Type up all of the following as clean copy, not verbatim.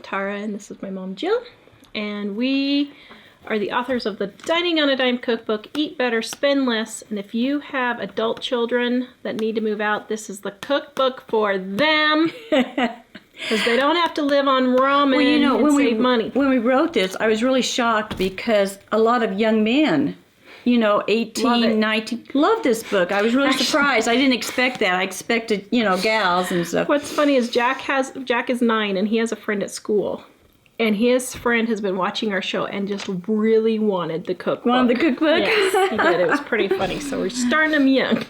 Tawra, and this is my mom, Jill. And we are the authors of the Dining on a Dime cookbook, Eat Better, Spend Less. And if you have adult children that need to move out, this is the cookbook for them. Because they don't have to live on ramen and save money. When we wrote this, I was really shocked because a lot of young men, 18, 19, love this book. I was really surprised. I didn't expect that. I expected, gals and stuff. What's funny is Jack is 9 and he has a friend at school. And his friend has been watching our show and just really wanted the cookbook. Wanted the cookbook? Yes, he did. It was pretty funny. So we're starting them young.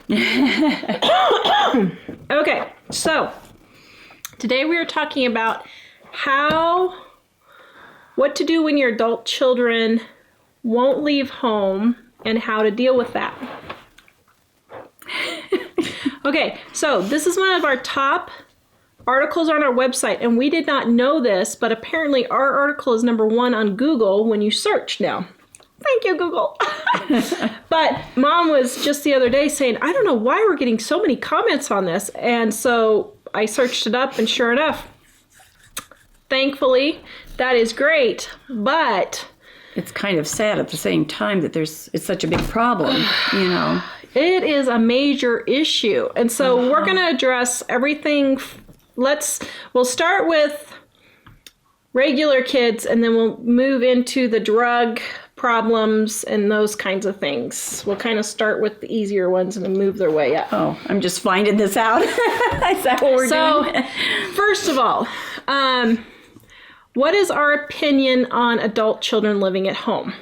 Okay, so today we are talking about what to do when your adult children won't leave home and how to deal with that. Okay, so this is one of our top articles on our website, and we did not know this, but apparently our article is #1 on Google when you search now. Thank you, Google. But Mom was just the other day saying, I don't know why we're getting so many comments on this. And so I searched it up, and sure enough, thankfully, that is great. But it's kind of sad at the same time that it's such a big problem, It is a major issue. And so we're going to address everything. We'll start with regular kids, and then we'll move into the drug problems and those kinds of things. We'll kind of start with the easier ones and then move their way up. Oh, I'm just finding this out. Is that what we're doing? So, first of all, what is our opinion on adult children living at home?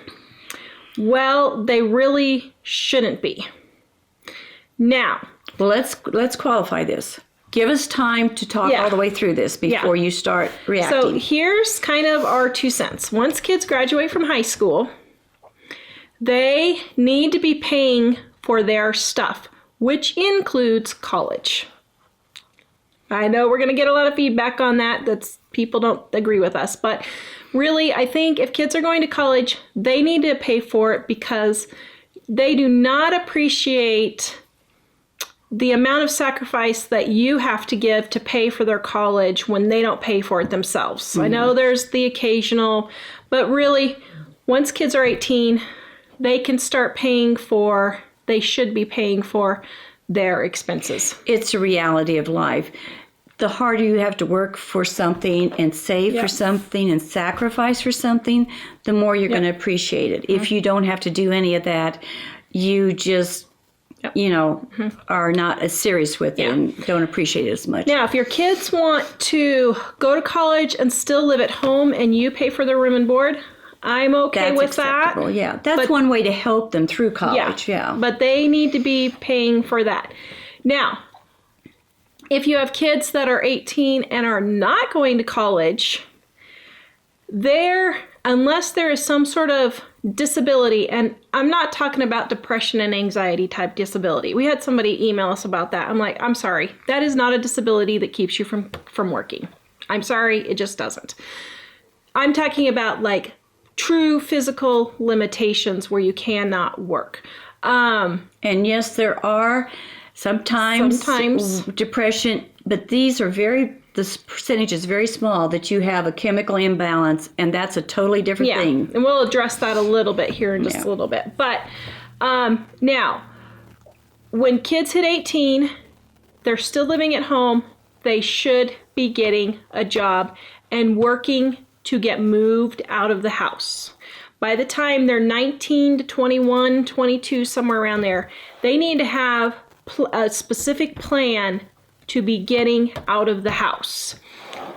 Well, they really shouldn't be. Now, well, let's qualify this. Give us time to talk all the way through this before you start reacting. So here's kind of our 2 cents. Once kids graduate from high school, they need to be paying for their stuff, which includes college. I know we're going to get a lot of feedback on that. People don't agree with us. But really, I think if kids are going to college, they need to pay for it because they do not appreciate the amount of sacrifice that you have to give to pay for their college when they don't pay for it themselves. Mm-hmm. I know there's the occasional, but really, once kids are 18, they can start they should be paying for their expenses. It's a reality of life. The harder you have to work for something and save for something and sacrifice for something, the more you're going to appreciate it. If you don't have to do any of that, you just are not as serious with it and don't appreciate it as much. Now, if your kids want to go to college and still live at home and you pay for their room and board, I'm okay with acceptable. That. Yeah, that's one way to help them through college. Yeah, but they need to be paying for that. Now, if you have kids that are 18 and are not going to college, unless there is some sort of disability, and I'm not talking about depression and anxiety type disability. We had somebody email us about that. I'm like, I'm sorry. That is not a disability that keeps you from working. I'm sorry. It just doesn't. I'm talking about like true physical limitations where you cannot work. And yes, there are sometimes depression, but the percentage is very small that you have a chemical imbalance, and that's a totally different thing. And we'll address that a little bit here in just a little bit. But now, when kids hit 18, they're still living at home. They should be getting a job and working to get moved out of the house. By the time they're 19 to 21, 22, somewhere around there, they need to have a specific plan to be getting out of the house.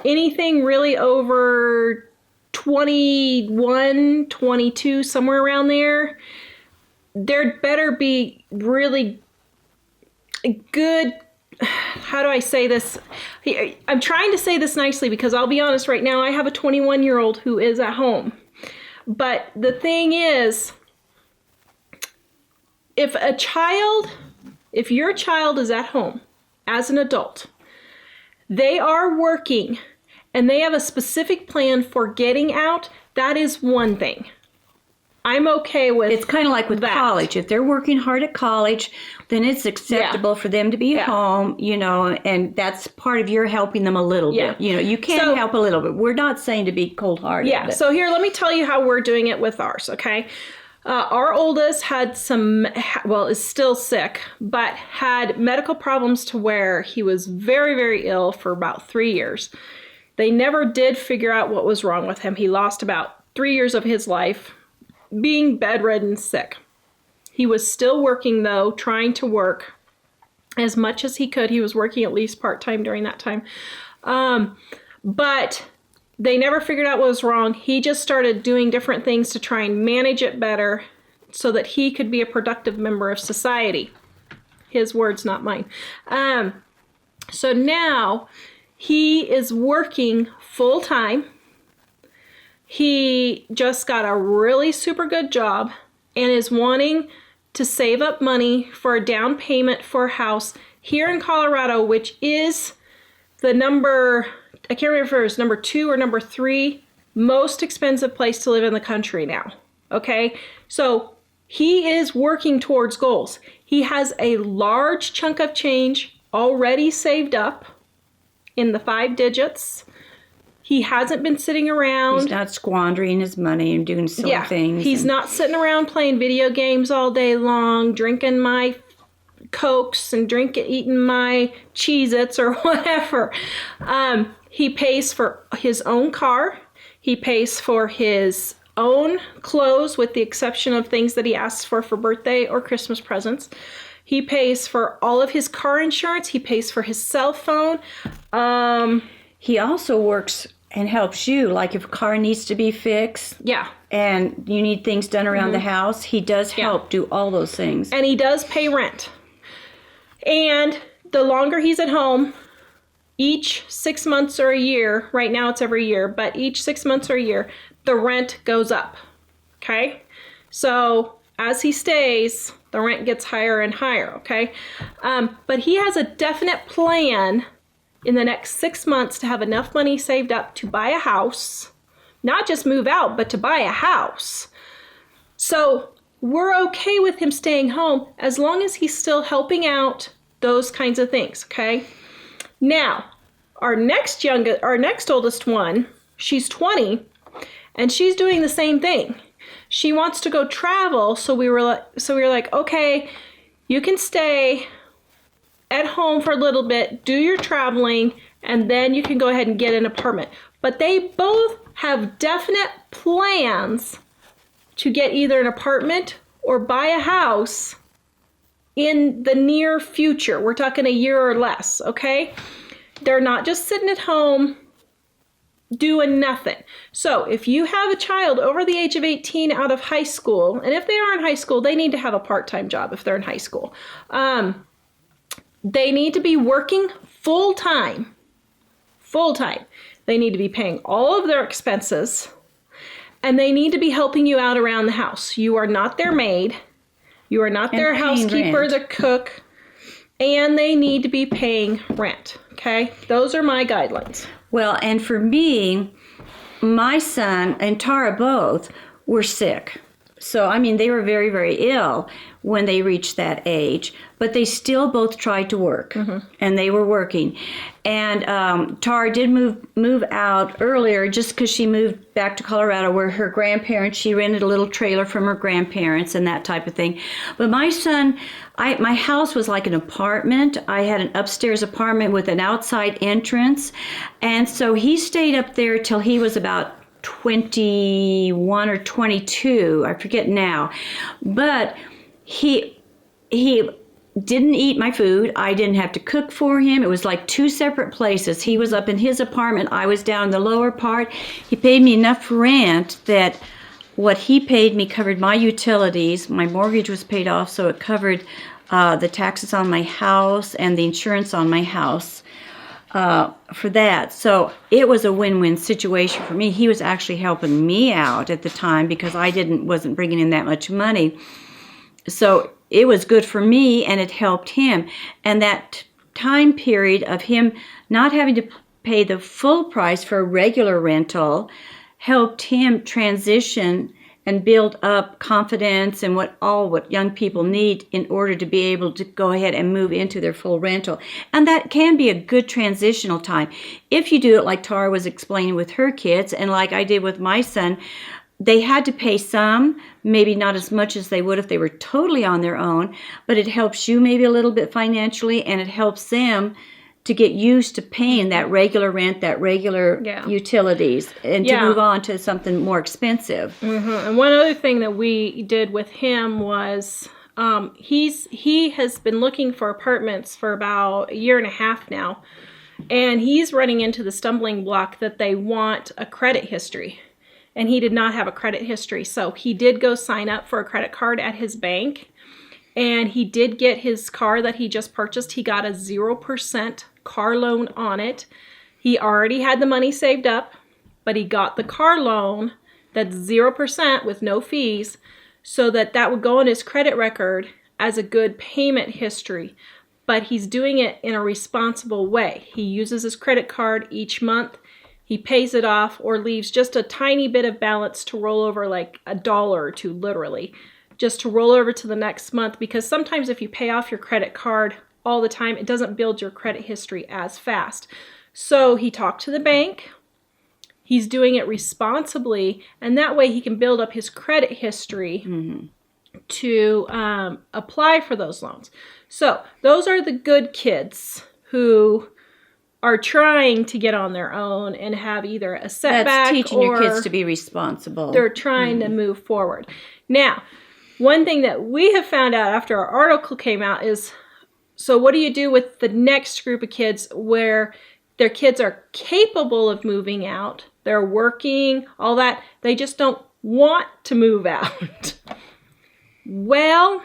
Anything really over 21, 22, somewhere around there better be really good. How do I say this? I'm trying to say this nicely because I'll be honest right now, I have a 21-year-old who is at home. But the thing is, if your child is at home as an adult, they are working and they have a specific plan for getting out, that is one thing. I'm okay with It's kind of like with that. college. If they're working hard at college, then it's acceptable for them to be home, and that's part of your helping them a little bit. You can help a little bit. We're not saying to be cold-hearted. Yeah, so here, let me tell you how we're doing it with ours, okay? Our oldest had is still sick, but had medical problems to where he was very, very ill for about 3 years. They never did figure out what was wrong with him. He lost about 3 years of his life being bedridden sick. He was still working, though, trying to work as much as he could. He was working at least part-time during that time. But they never figured out what was wrong. He just started doing different things to try and manage it better so that he could be a productive member of society. His words, not mine. So now he is working full-time. He just got a really super good job and is wanting to save up money for a down payment for a house here in Colorado, which is the number, I can't remember if it was number 2 or number 3 most expensive place to live in the country now. Okay, so he is working towards goals. He has a large chunk of change already saved up in the 5 digits. He hasn't been sitting around. He's not squandering his money and doing silly things. He's not sitting around playing video games all day long, drinking my Cokes and eating my Cheez-Its or whatever. He pays for his own car. He pays for his own clothes, with the exception of things that he asks for birthday or Christmas presents. He pays for all of his car insurance. He pays for his cell phone. He also works and helps you, like if a car needs to be fixed. Yeah. And you need things done around the house, he does help do all those things. And he does pay rent. And the longer he's at home, each 6 months or a year, right now it's every year, but each 6 months or a year, the rent goes up. Okay? So as he stays, the rent gets higher and higher. Okay? But he has a definite plan in the next 6 months to have enough money saved up to buy a house, not just move out, but to buy a house. So we're okay with him staying home as long as he's still helping out, those kinds of things, okay? Now, our next oldest one, she's 20, and she's doing the same thing. She wants to go travel, so we were like, okay, you can stay at home for a little bit, do your traveling, and then you can go ahead and get an apartment. But they both have definite plans to get either an apartment or buy a house in the near future. We're talking a year or less, okay? They're not just sitting at home doing nothing. So if you have a child over the age of 18 out of high school, and if they are in high school, they need to have a part-time job if they're in high school. They need to be working full-time. Full-time. They need to be paying all of their expenses, and they need to be helping you out around the house. You are not their maid. You are not their housekeeper, the cook, and they need to be paying rent. Okay? Those are my guidelines. Well, and for me, my son and Tara both were sick. So, I mean, they were very, very ill when they reached that age, but they still both tried to work, and they were working. And Tara did move out earlier just because she moved back to Colorado where her grandparents, she rented a little trailer from her grandparents and that type of thing. But my son, my house was like an apartment. I had an upstairs apartment with an outside entrance. And so he stayed up there till he was about 21 or 22, I forget now. But he didn't eat my food. I didn't have to cook for him. It was like 2 separate places. He was up in his apartment. I was down in the lower part. He paid me enough rent that what he paid me covered my utilities. My mortgage was paid off, so it covered the taxes on my house and the insurance on my house for that. So it was a win-win situation for me. He was actually helping me out at the time because I wasn't bringing in that much money. So it was good for me, and it helped him. And that time period of him not having to pay the full price for a regular rental helped him transition and build up confidence and what young people need in order to be able to go ahead and move into their full rental. And that can be a good transitional time. If you do it like Tara was explaining with her kids and like I did with my son, they had to pay some, maybe not as much as they would if they were totally on their own, but it helps you maybe a little bit financially, and it helps them to get used to paying that regular rent, that regular utilities, and to move on to something more expensive. And one other thing that we did with him was he has been looking for apartments for about a year and a half now, and he's running into the stumbling block that they want a credit history. And he did not have a credit history. So he did go sign up for a credit card at his bank. And he did get his car that he just purchased. He got a 0% car loan on it. He already had the money saved up, but he got the car loan that's 0% with no fees, so that would go on his credit record as a good payment history. But he's doing it in a responsible way. He uses his credit card each month. He pays it off or leaves just a tiny bit of balance to roll over, like $1 or $2, literally, just to roll over to the next month. Because sometimes if you pay off your credit card all the time, it doesn't build your credit history as fast. So he talked to the bank. He's doing it responsibly, and that way he can build up his credit history to apply for those loans. So those are the good kids who are trying to get on their own and have either a setback. That's teaching your kids to be responsible. They're trying to move forward. Now, one thing that we have found out after our article came out is, so what do you do with the next group of kids where their kids are capable of moving out, they're working, all that, they just don't want to move out? Well,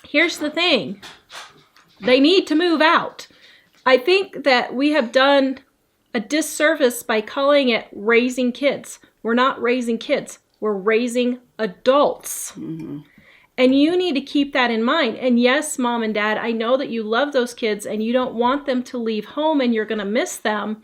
here's the thing. They need to move out. I think that we have done a disservice by calling it raising kids. We're not raising kids. We're raising adults. And you need to keep that in mind. And yes, Mom and Dad, I know that you love those kids and you don't want them to leave home and you're going to miss them.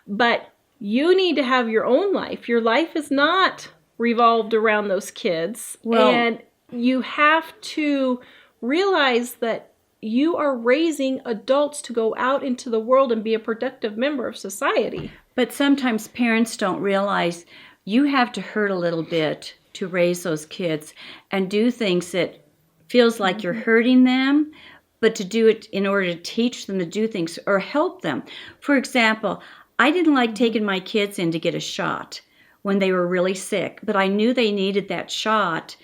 But you need to have your own life. Your life is not revolved around those kids. And you have to realize that you are raising adults to go out into the world and be a productive member of society. But sometimes parents don't realize you have to hurt a little bit to raise those kids and do things that feels like you're hurting them, but to do it in order to teach them to do things or help them. For example, I didn't like taking my kids in to get a shot when they were really sick, but I knew they needed that shot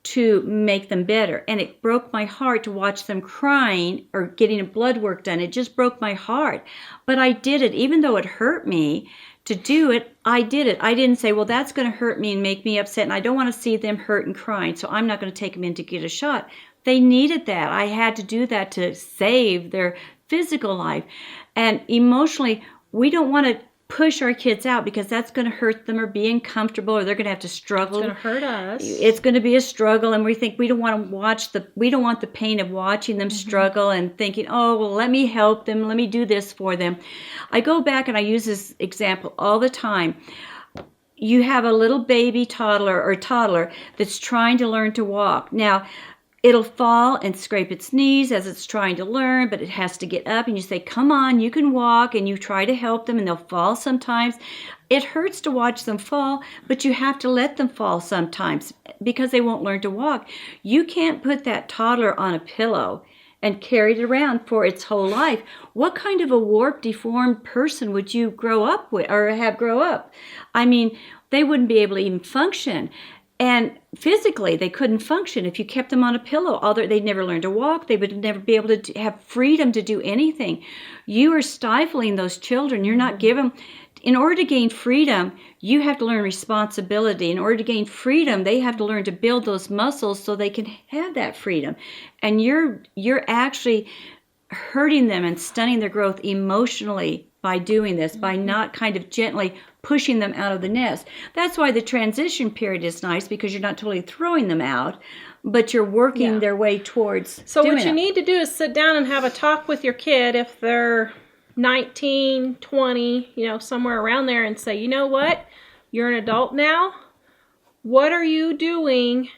to make them better. And it broke my heart to watch them crying or getting a blood work done. It just broke my heart. But I did it. Even though it hurt me to do it, I did it. I didn't say, well, that's going to hurt me and make me upset, and I don't want to see them hurt and crying, so I'm not going to take them in to get a shot. They needed that. I had to do that to save their physical life. And emotionally, we don't want to push our kids out because that's going to hurt them or be uncomfortable, or they're going to have to struggle. It's going to hurt us. It's going to be a struggle, and we think we don't want the pain of watching them struggle and thinking, oh, well, let me help them, let me do this for them. I go back and I use this example all the time. You have a little baby toddler that's trying to learn to walk. Now, it'll fall and scrape its knees as it's trying to learn, but it has to get up, and you say, come on, you can walk, and you try to help them, and they'll fall sometimes. It hurts to watch them fall, but you have to let them fall sometimes because they won't learn to walk. You can't put that toddler on a pillow and carry it around for its whole life. What kind of a warped, deformed person would you grow up with or have grow up? I mean, they wouldn't be able to even function. And physically, they couldn't function if you kept them on a pillow. They'd never learn to walk. They would never be able to have freedom to do anything. You are stifling those children. You're not giving. In order to gain freedom, you have to learn responsibility. In order to gain freedom, they have to learn to build those muscles so they can have that freedom. And you're actually hurting them and stunning their growth emotionally by doing this, by not kind of gently pushing them out of the nest. That's why the transition period is nice, because you're not totally throwing them out, but you're working their way towards So doing what you need to do is sit down and have a talk with your kid if they're 19, 20, somewhere around there, and say, you know what? You're an adult now. what are you doing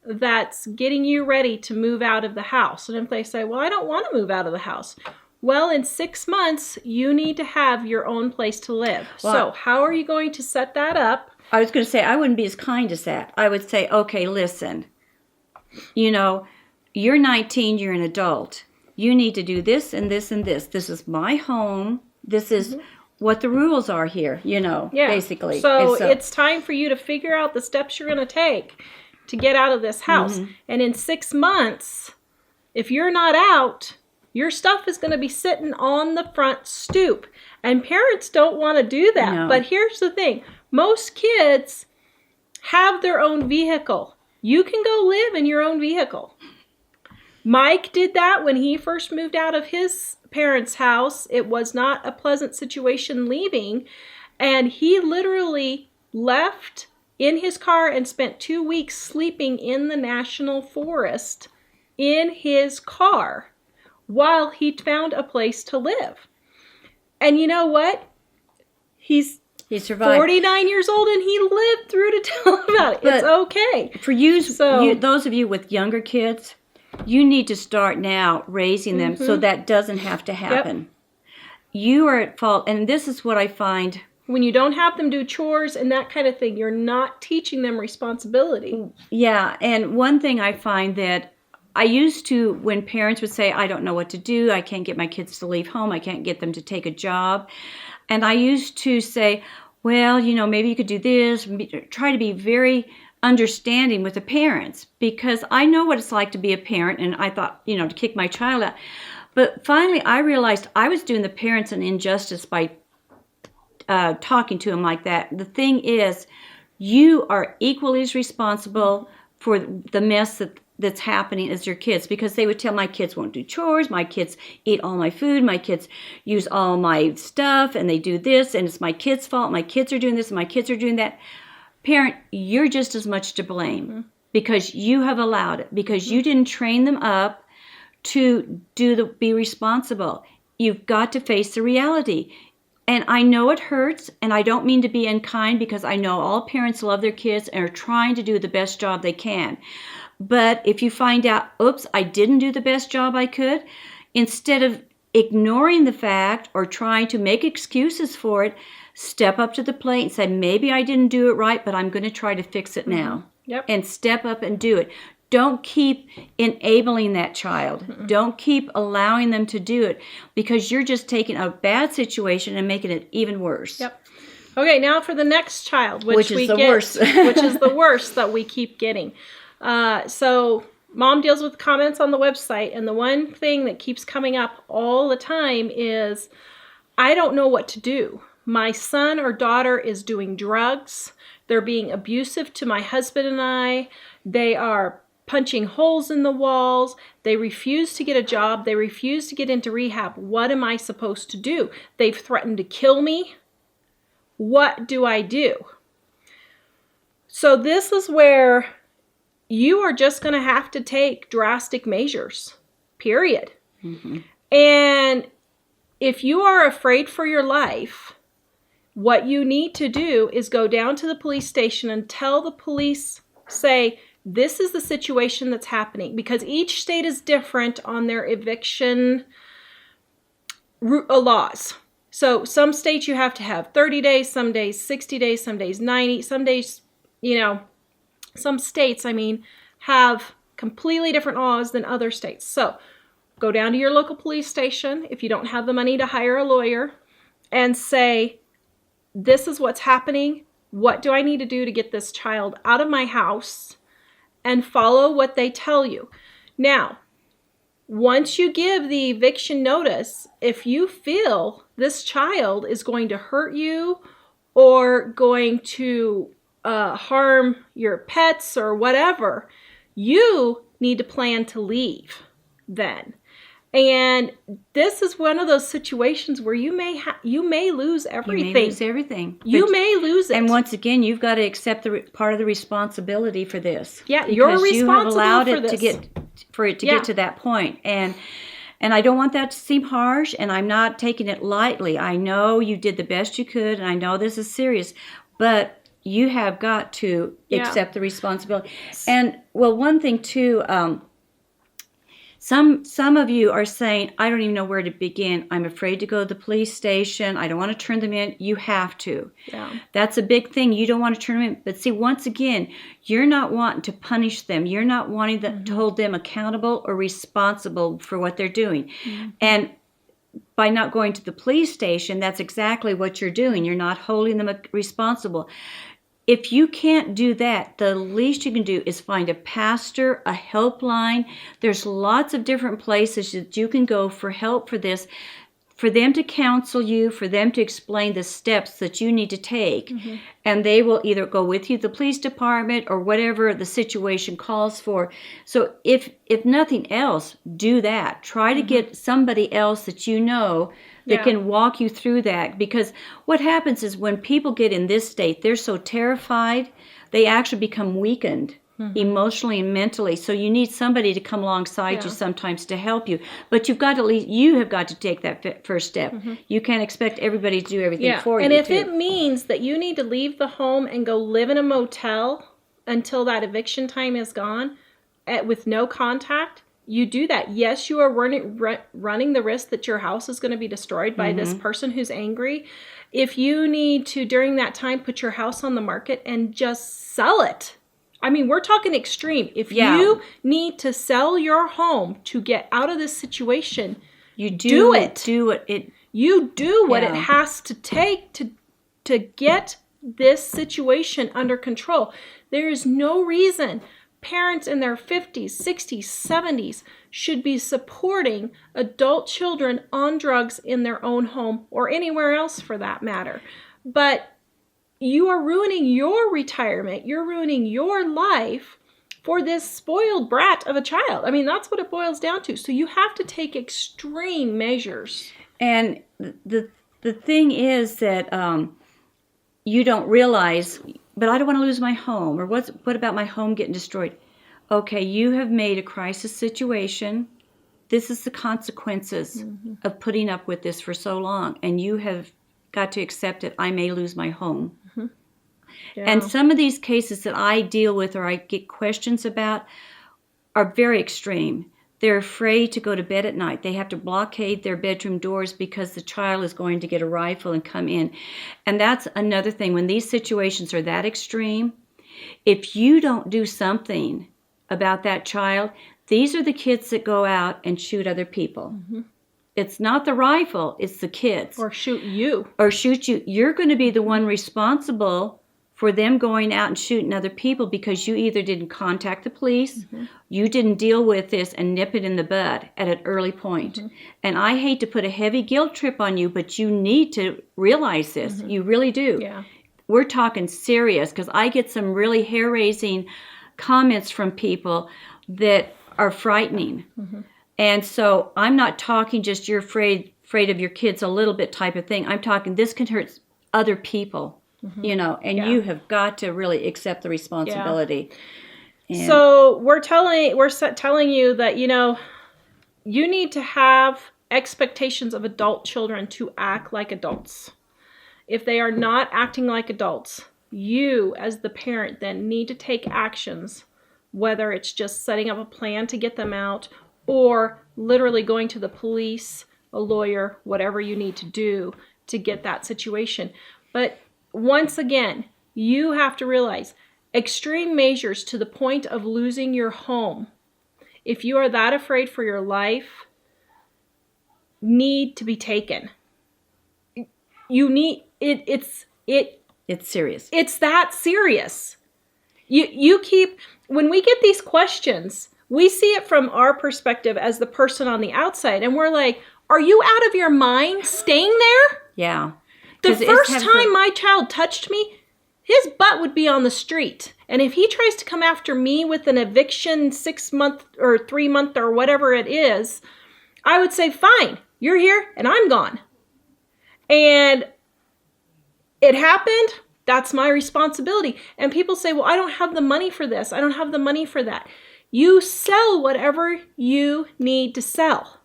that's getting you ready to move out of the house? And if they say, well, I don't want to move out of the house. Well, in 6 months, you need to have your own place to live. Well, so how are you going to set that up? I was going to say, I wouldn't be as kind as that. I would say, okay, listen, you know, you're 19, you're an adult. You need to do this and this and this. This is my home. This is what the rules are here, you know, basically. So it's time for you to figure out the steps you're going to take to get out of this house. And in 6 months, if you're not out, your stuff is going to be sitting on the front stoop. And parents don't want to do that. No. But here's the thing. Most kids have their own vehicle. You can go live in your own vehicle. Mike did that when he first moved out of his parents' house. It was not a pleasant situation leaving. And he literally left in his car and spent 2 weeks sleeping in the national forest in his car while he found a place to live. And you know what? He survived. 49 years old and he lived through to tell about it. But it's okay. For you, those of you with younger kids, you need to start now raising them so that doesn't have to happen. You are at fault. And this is what I find. When you don't have them do chores and that kind of thing, you're not teaching them responsibility. Yeah. And one thing I find that I used to, when parents would say, I don't know what to do, I can't get my kids to leave home, I can't get them to take a job. And I used to say, well, you know, maybe you could do this, try to be very understanding with the parents, because I know what it's like to be a parent, and I thought, you know, to kick my child out. But finally, I realized I was doing the parents an injustice by talking to them like that. The thing is, you are equally as responsible for the mess that's happening as your kids, because they would tell my kids won't do chores, my kids eat all my food, my kids use all my stuff, and they do this, and it's my kids' fault, my kids are doing this, and my kids are doing that. Parent, you're just as much to blame because you have allowed it, because you didn't train them up to be responsible. You've got to face the reality. And I know it hurts, and I don't mean to be unkind, because I know all parents love their kids and are trying to do the best job they can. But if you find out, oops, I didn't do the best job I could, instead of ignoring the fact or trying to make excuses for it, step up to the plate and say, maybe I didn't do it right, but I'm going to try to fix it now. And step up and do it. Don't keep enabling that child. Don't keep allowing them to do it, because you're just taking a bad situation and making it even worse. Okay, now for the next child, which is the worst. which is the worst that we keep getting. So Mom deals with comments on the website, and the one thing that keeps coming up all the time is, I don't know what to do. My son or daughter is doing drugs. They're being abusive to my husband and I. They are punching holes in the walls. They refuse to get a job. They refuse to get into rehab. What am I supposed to do? They've threatened to kill me. What do I do? So this is where you are just going to have to take drastic measures, period. And if you are afraid for your life, what you need to do is go down to the police station and tell the police, say, this is the situation that's happening, because each state is different on their eviction laws. So some states you have to have 30 days, some days 60 days, some days 90, some days, you know, some states, have completely different laws than other states. So go down to your local police station if you don't have the money to hire a lawyer and say, this is what's happening. What do I need to do to get this child out of my house? And follow what they tell you. Now, once you give the eviction notice, if you feel this child is going to hurt you or going to harm your pets or whatever, you need to plan to leave then. And this is one of those situations where you may lose everything. You may lose everything. You may lose it. And once again, you've got to accept part of the responsibility for this. Yeah, you're responsible you have allowed for it this. to get to that point. And I don't want that to seem harsh, and I'm not taking it lightly. I know you did the best you could, and I know this is serious, but you have got to Yeah. accept the responsibility. And well, one thing too, some of you are saying, I don't even know where to begin. I'm afraid to go to the police station. I don't want to turn them in. You have to. Yeah. That's a big thing. You don't want to turn them in. But see, once again, you're not wanting to punish them. You're not wanting to hold them accountable or responsible for what they're doing. And by not going to the police station, that's exactly what you're doing. You're not holding them responsible. If you can't do that, the least you can do is find a pastor, a helpline. There's lots of different places that you can go for help for this, for them to counsel you, for them to explain the steps that you need to take. And they will either go with you to the police department or whatever the situation calls for. So if nothing else, do that. Try to get somebody else that you know that can walk you through that. Because what happens is when people get in this state, they're so terrified, they actually become weakened emotionally and mentally. So you need somebody to come alongside you sometimes to help you. But you have got to take that first step. You can't expect everybody to do everything for you. And if it means that you need to leave the home and go live in a motel until that eviction time is gone with no contact, you do that. Yes, you are running the risk that your house is going to be destroyed by this person who's angry. If you need to, during that time, put your house on the market and just sell it. I mean, we're talking extreme. If you need to sell your home to get out of this situation, you do it. You do what it has to take to get this situation under control. There is no reason parents in their 50s, 60s, 70s should be supporting adult children on drugs in their own home or anywhere else for that matter. But you are ruining your retirement. You're ruining your life for this spoiled brat of a child. I mean, that's what it boils down to. So you have to take extreme measures. And the thing is that you don't realize, but I don't want to lose my home, or what about my home getting destroyed? Okay, you have made a crisis situation. This is the consequences of putting up with this for so long, and you have got to accept it. I may lose my home. And some of these cases that I deal with or I get questions about are very extreme. They're afraid to go to bed at night. They have to blockade their bedroom doors because the child is going to get a rifle and come in. And that's another thing. When these situations are that extreme, if you don't do something about that child, these are the kids that go out and shoot other people. It's not the rifle, it's the kids. Or shoot you. You're going to be the one responsible for them going out and shooting other people because you either didn't contact the police, you didn't deal with this and nip it in the bud at an early point. And I hate to put a heavy guilt trip on you, but you need to realize this. You really do. Yeah. We're talking serious, because I get some really hair-raising comments from people that are frightening. And so I'm not talking just you're afraid of your kids a little bit type of thing. I'm talking this can hurt other people. You know, and you have got to really accept the responsibility. And so we're telling you that, you know, you need to have expectations of adult children to act like adults. If they are not acting like adults, you as the parent then need to take actions, whether it's just setting up a plan to get them out or literally going to the police, a lawyer, whatever you need to do to get that situation. But once again, you have to realize extreme measures to the point of losing your home, if you are that afraid for your life, need to be taken. You need it's serious. It's that serious. You keep, when we get these questions, we see it from our perspective as the person on the outside, and we're like, are you out of your mind staying there? Yeah. The first time my child touched me, his butt would be on the street. And if he tries to come after me with an eviction 6-month or 3-month or whatever it is, I would say, fine, you're here and I'm gone. And it happened. That's my responsibility. And people say, well, I don't have the money for this. I don't have the money for that. You sell whatever you need to sell.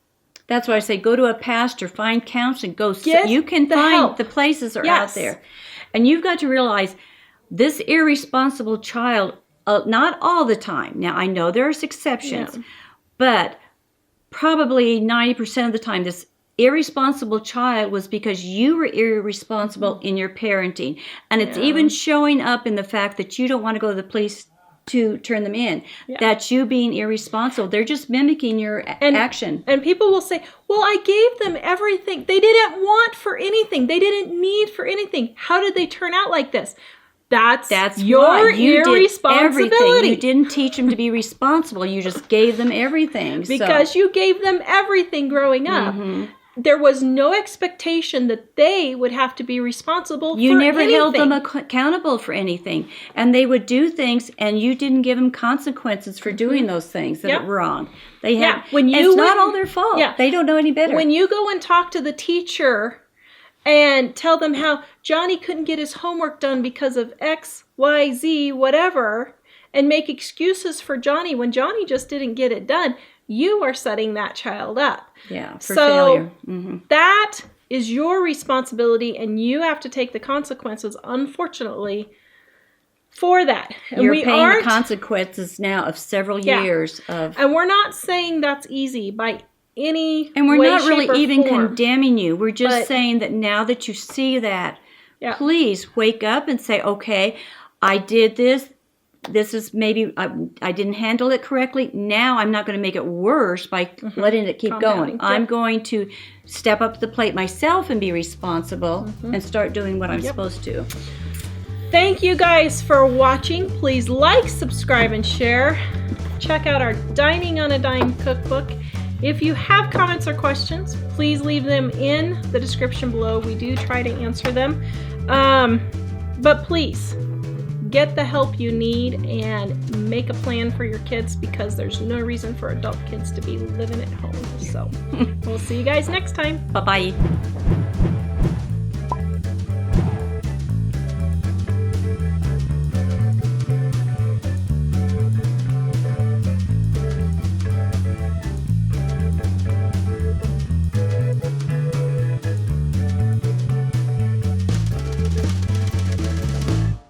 That's why I say go to a pastor, find counseling, Get you can the find help. The places are out there. And you've got to realize this irresponsible child, not all the time. Now, I know there's exceptions, but probably 90% of the time, this irresponsible child was because you were irresponsible in your parenting. And it's even showing up in the fact that you don't want to go to the police to turn them in. That's you being irresponsible. They're just mimicking your action. And people will say, well, I gave them everything. They didn't want for anything. They didn't need for anything. How did they turn out like this? That's your irresponsibility. You didn't teach them to be responsible. You just gave them everything. Because you gave them everything growing up. There was no expectation that they would have to be responsible for anything. You never held them accountable for anything. And they would do things, and you didn't give them consequences for doing those things that were wrong. It's not all their fault. They don't know any better. When you go and talk to the teacher and tell them how Johnny couldn't get his homework done because of X, Y, Z, whatever, and make excuses for Johnny when Johnny just didn't get it done, you are setting that child up. For failure. That is your responsibility, and you have to take the consequences, unfortunately, for that. And You're paying the consequences now of several years of... And we're not saying that's easy by any And we're way, not really shape, or even form. condemning you. We're just saying that now that you see that, please wake up and say, okay, I did this. This is maybe I didn't handle it correctly. Now I'm not going to make it worse by letting it keep going. I'm going to step up to the plate myself and be responsible and start doing what I'm supposed to. Thank you guys for watching. Please like, subscribe, and share. Check out our Dining on a Dime cookbook. If you have comments or questions, please leave them in the description below. We do try to answer them. But please, get the help you need and make a plan for your kids, because there's no reason for adult kids to be living at home. So we'll see you guys next time. Bye-bye.